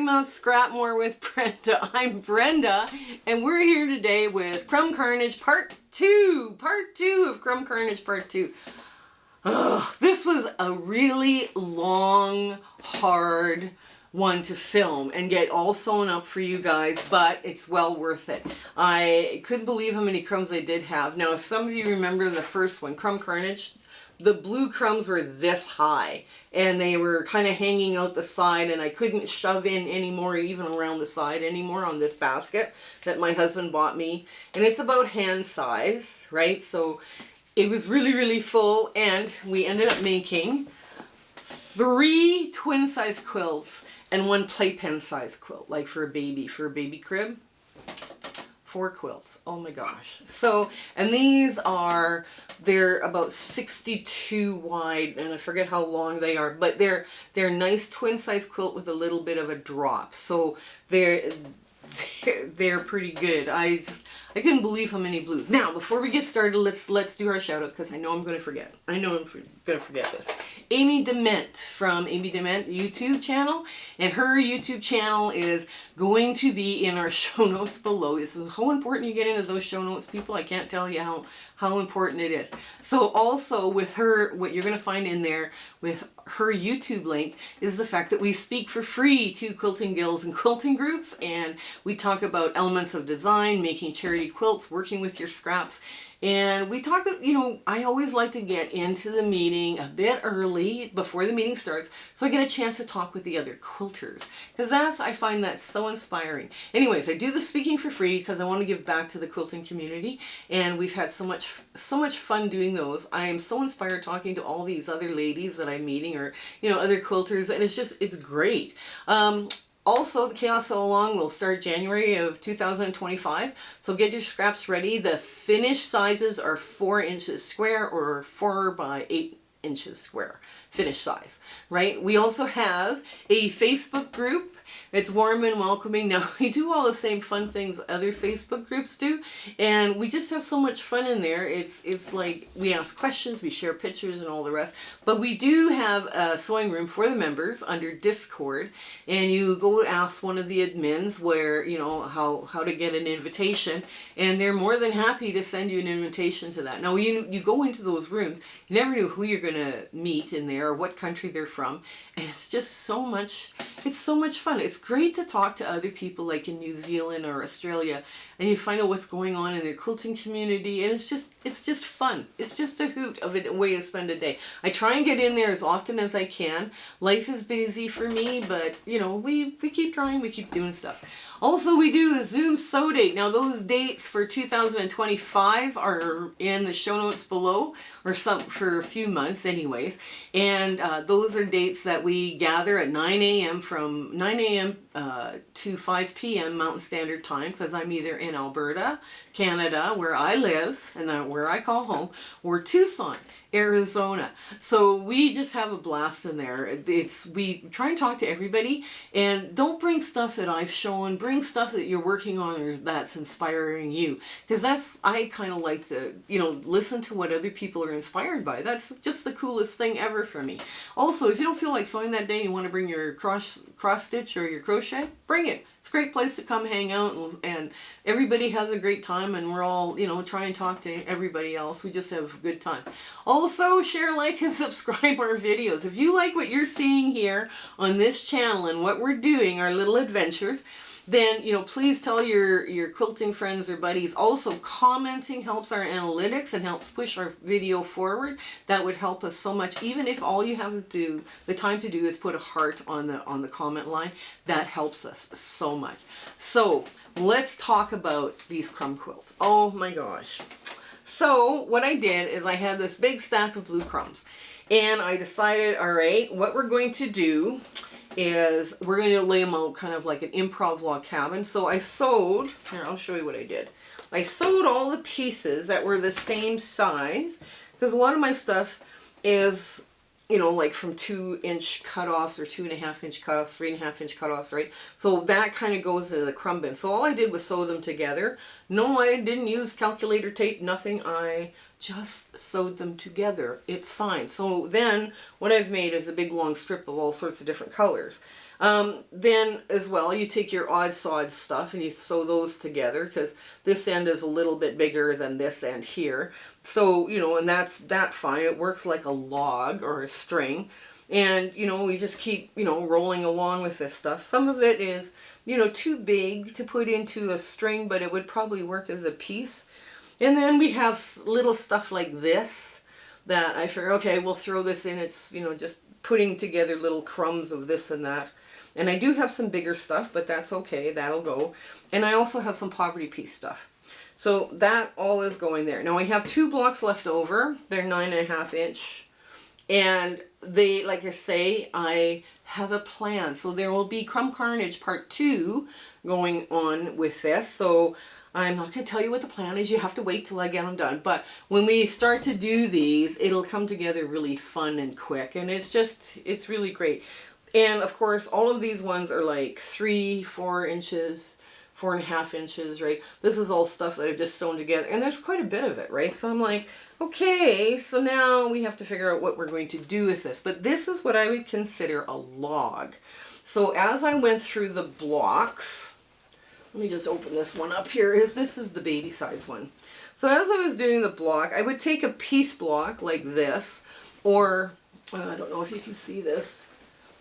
Exploring Mount Scrapmore with Brenda. I'm Brenda, and we're here today with Crumb Carnage Part 2. Part 2 of Crumb Carnage Part 2. This was a really long, hard one to film and get all sewn up for you guys, but it's well worth it. I couldn't believe how many crumbs I did have. Now, if some of you remember the first one, Crumb Carnage, the blue crumbs were this high and they were kind of hanging out the side, and I couldn't shove in anymore, even around the side anymore, on this basket that my husband bought me. And it's about hand size, right? So it was really, really full, and we ended up making 3 twin size quilts and 1 playpen size quilt, like for a baby crib. 4 quilts. Oh my gosh. So, and these are, they're about 62 wide, and I forget how long they are, but they're nice twin size quilt with a little bit of a drop. So they're pretty good. I couldn't believe how many blues. Now, before we get started, let's do our shout out, because I know I'm going to forget. I know I'm going to forget this. Amy Dement from Amy Dement YouTube channel, and her YouTube channel is going to be in our show notes below. This is how important you get into those show notes, people. I can't tell you how important it is. So also with her, what you're going to find in there with her YouTube link is the fact that we speak for free to quilting guilds and quilting groups, and we talk about elements of design, making charity quilts, working with your scraps. And we talk, you know, I always like to get into the meeting a bit early before the meeting starts, so I get a chance to talk with the other quilters, because I find that so inspiring. Anyways, I do the speaking for free because I want to give back to the quilting community, and we've had so much fun doing those. I am so inspired talking to all these other ladies that I'm meeting, or, you know, other quilters, and it's great. Also, the Chaos Sew Along will start January of 2025, so get your scraps ready. The finished sizes are 4 inches square or 4 by 8 inches square, finished size, right? We also have a Facebook group. It's warm and welcoming. Now, we do all the same fun things other Facebook groups do, and we just have so much fun in there. It's like we ask questions, we share pictures and all the rest, but we do have a sewing room for the members under Discord, and you go ask one of the admins where, you know, how to get an invitation, and they're more than happy to send you an invitation to that. Now, you go into those rooms, you never know who you're going to meet in there or what country they're from, and it's just so much fun. It's great to talk to other people like in New Zealand or Australia, and you find out what's going on in their quilting community, and it's just fun. It's just a hoot of a way to spend a day. I try and get in there as often as I can. Life is busy for me, but you know, we keep trying, we keep doing stuff. Also, we do a Zoom sew date. Now, those dates for 2025 are in the show notes below, or some for a few months anyways. And those are dates that we gather at 9 a.m. from 9 a.m. To 5 p.m. Mountain Standard Time, because I'm either in Alberta, Canada, where I live, and where I call home, or Tucson, Arizona. So we just have a blast in there. We try and talk to everybody, and don't bring stuff that I've shown. Bring stuff that you're working on or that's inspiring you, because I kind of like to, you know, listen to what other people are inspired by. That's just the coolest thing ever for me. Also, if you don't feel like sewing that day and you want to bring your cross stitch or your crochet, bring it. It's a great place to come hang out, and everybody has a great time, and we're all, you know, try and talk to everybody else. We just have a good time. Also, share, like, and subscribe our videos. If you like what you're seeing here on this channel and what we're doing, our little adventures, then, you know, please tell your quilting friends or buddies. Also, commenting helps our analytics and helps push our video forward. That would help us so much. Even if all you have to do, the time to do, is put a heart on the comment line, that helps us so much. So let's talk about these crumb quilts. Oh my gosh. So what I did is I had this big stack of blue crumbs, and I decided, all right, what we're going to do is we're going to lay them out kind of like an improv log cabin. So I sewed, here, I'll show you what I did. I sewed all the pieces that were the same size, because a lot of my stuff is, you know, like from 2-inch cutoffs or 2.5-inch cutoffs, 3.5-inch cutoffs, right? So that kind of goes into the crumb bin. So all I did was sew them together. No, I didn't use calculator tape, nothing. I just sewed them together. It's fine. So then what I've made is a big long strip of all sorts of different colors. Then as well, you take your odd sod stuff and you sew those together, because this end is a little bit bigger than this end here. So, you know, and that's fine. It works like a log or a string. And, you know, we just keep, you know, rolling along with this stuff. Some of it is, you know, too big to put into a string, but it would probably work as a piece. And then we have little stuff like this that I figure, okay, we'll throw this in. It's, you know, just putting together little crumbs of this and that. And I do have some bigger stuff, but that's okay. That'll go. And I also have some poverty piece stuff. So that all is going there. Now I have 2 blocks left over. They're 9.5 inch. And they, like I say, I have a plan. So there will be Crumb Carnage Part 2 going on with this. So I'm not going to tell you what the plan is. You have to wait till I get them done. But when we start to do these, it'll come together really fun and quick. And it's really great. And of course, all of these ones are like 3, 4 inches, 4.5 inches, right? This is all stuff that I've just sewn together. And there's quite a bit of it, right? So I'm like, okay, so now we have to figure out what we're going to do with this. But this is what I would consider a log. So as I went through the blocks, let me just open this one up here. This is the baby size one. So as I was doing the block, I would take a piece block like this, or I don't know if you can see this.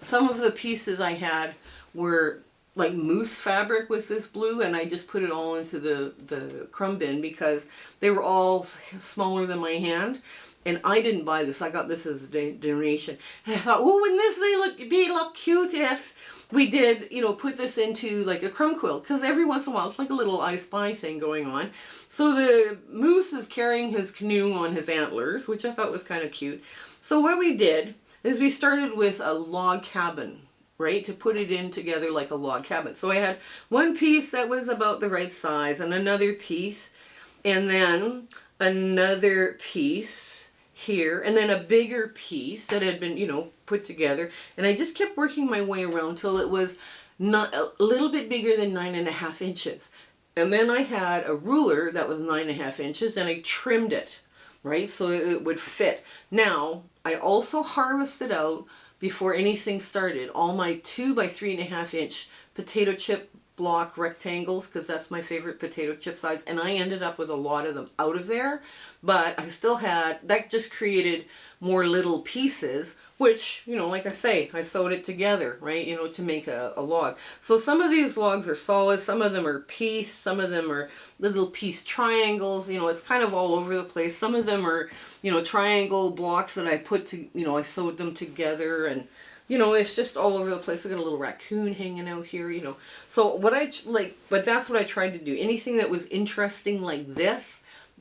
Some of the pieces I had were like mousse fabric with this blue, and I just put it all into the crumb bin because they were all smaller than my hand. And I didn't buy this. I got this as a donation. And I thought, oh, wouldn't this look cute if we did, you know, put this into like a crumb quilt? Because every once in a while, it's like a little I Spy thing going on. So the moose is carrying his canoe on his antlers, which I thought was kind of cute. So what we did is we started with a log cabin, right, to put it in together like a log cabin. So I had one piece that was about the right size, and another piece, and then another piece here, and then a bigger piece that had been, you know, put together. And I just kept working my way around till it was not a little bit bigger than 9.5 inches. And then I had a ruler that was 9.5 inches, and I trimmed it, right, so it would fit. Now, I also harvested out, before anything started, all my 2 by 3.5 inch potato chip block rectangles, because that's my favorite potato chip size, and I ended up with a lot of them out of there. But I still had, that just created more little pieces, which, you know, like I say, I sewed it together, right, you know, to make a log. So some of these logs are solid, some of them are piece, some of them are little piece triangles, you know, it's kind of all over the place. Some of them are, you know, triangle blocks that I put to, you know, I sewed them together, and, you know, it's just all over the place. We got a little raccoon hanging out here, you know. So what I, like, but that's what I tried to do. Anything that was interesting like this,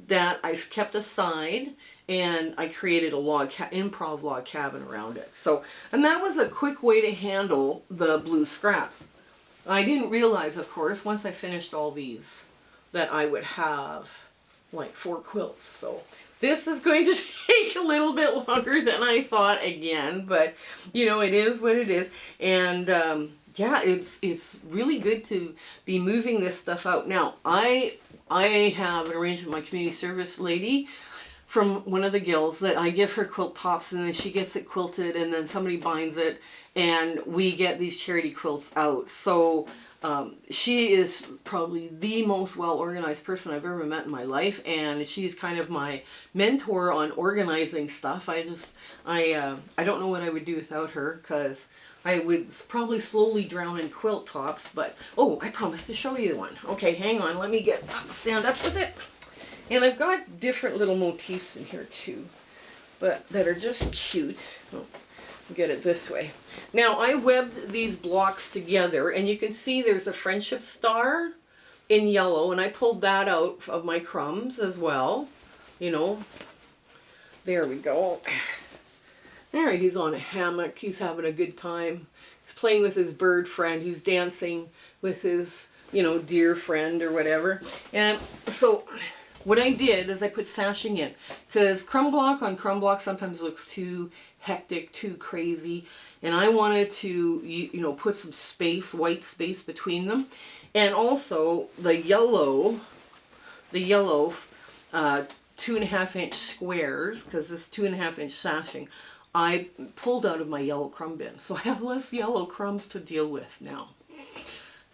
that I kept aside, and I created a improv log cabin around it. So, and that was a quick way to handle the blue scraps. I didn't realize, of course, once I finished all these, that I would have like 4 quilts. So this is going to take a little bit longer than I thought again, but you know, it is what it is. And yeah, it's really good to be moving this stuff out. Now, I have an arrangement with my community service lady from one of the guilds that I give her quilt tops, and then she gets it quilted, and then somebody binds it, and we get these charity quilts out. So she is probably the most well-organized person I've ever met in my life, and she's kind of my mentor on organizing stuff. I don't know what I would do without her, because I would probably slowly drown in quilt tops. But oh, I promised to show you one. Okay, hang on, let me stand up with it. And I've got different little motifs in here too, but that are just cute. Oh, get it this way. Now, I webbed these blocks together, and you can see there's a friendship star in yellow, and I pulled that out of my crumbs as well. You know, there we go. There, he's on a hammock. He's having a good time. He's playing with his bird friend. He's dancing with his, you know, deer friend or whatever. And so what I did is I put sashing in, because crumb block on crumb block sometimes looks too hectic, too crazy, and I wanted to, you know, put some space, white space between them. And also the yellow 2.5 inch squares, because this 2.5 inch sashing, I pulled out of my yellow crumb bin. So I have less yellow crumbs to deal with now.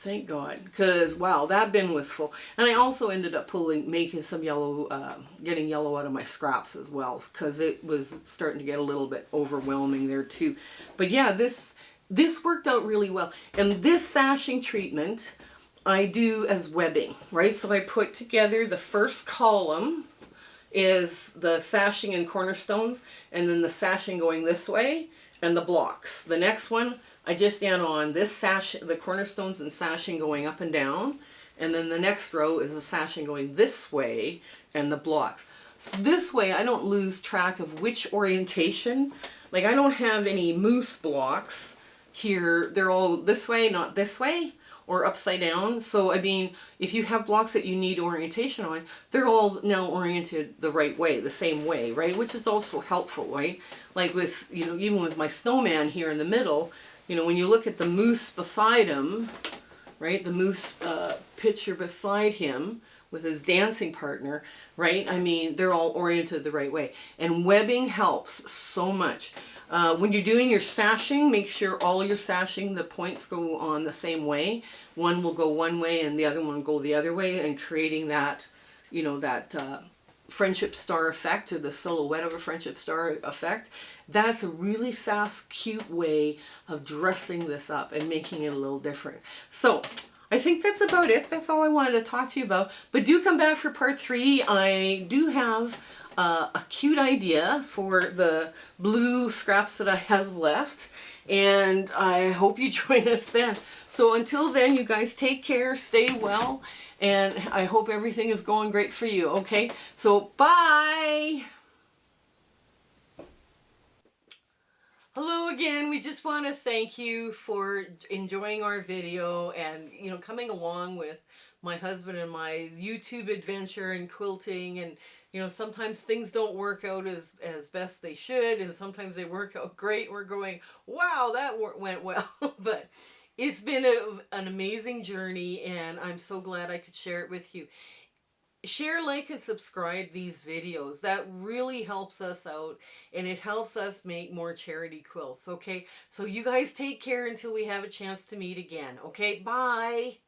Thank God, because wow, that bin was full. And I also ended up making some yellow, getting yellow out of my scraps as well, because it was starting to get a little bit overwhelming there too. But yeah, this worked out really well. And this sashing treatment I do as webbing, right? So I put together the first column is the sashing and cornerstones, and then the sashing going this way, and the blocks. The next one, I just add on this the cornerstones and sashing going up and down, and then the next row is the sashing going this way, and the blocks. So this way I don't lose track of which orientation. Like I don't have any moose blocks here. They're all this way, not this way, or upside down. So I mean, if you have blocks that you need orientation on, they're all now oriented the right way, the same way, right? Which is also helpful, right? Like with, you know, even with my snowman here in the middle, you know, when you look at the moose beside him, right? The moose picture beside him with his dancing partner, right? I mean, they're all oriented the right way. And webbing helps so much. When you're doing your sashing, make sure all your sashing, the points go on the same way. One will go one way and the other one will go the other way, and creating that, you know, that friendship star effect, or the silhouette of a friendship star effect. That's a really fast, cute way of dressing this up and making it a little different. So I think that's about it. That's all I wanted to talk to you about. But do come back for part 3. I do have a cute idea for the blue scraps that I have left, and I hope you join us then. So until then, you guys take care, stay well, and I hope everything is going great for you, okay? So bye! Hello again. We just want to thank you for enjoying our video and, you know, coming along with my husband and my YouTube adventure and quilting. And, you know, sometimes things don't work out as best they should, and sometimes they work out great. We're going, wow, that went well. But it's been an amazing journey, and I'm so glad I could share it with you. Share, like, and subscribe these videos. That really helps us out, and it helps us make more charity quilts, okay? So you guys take care until we have a chance to meet again, okay? Bye!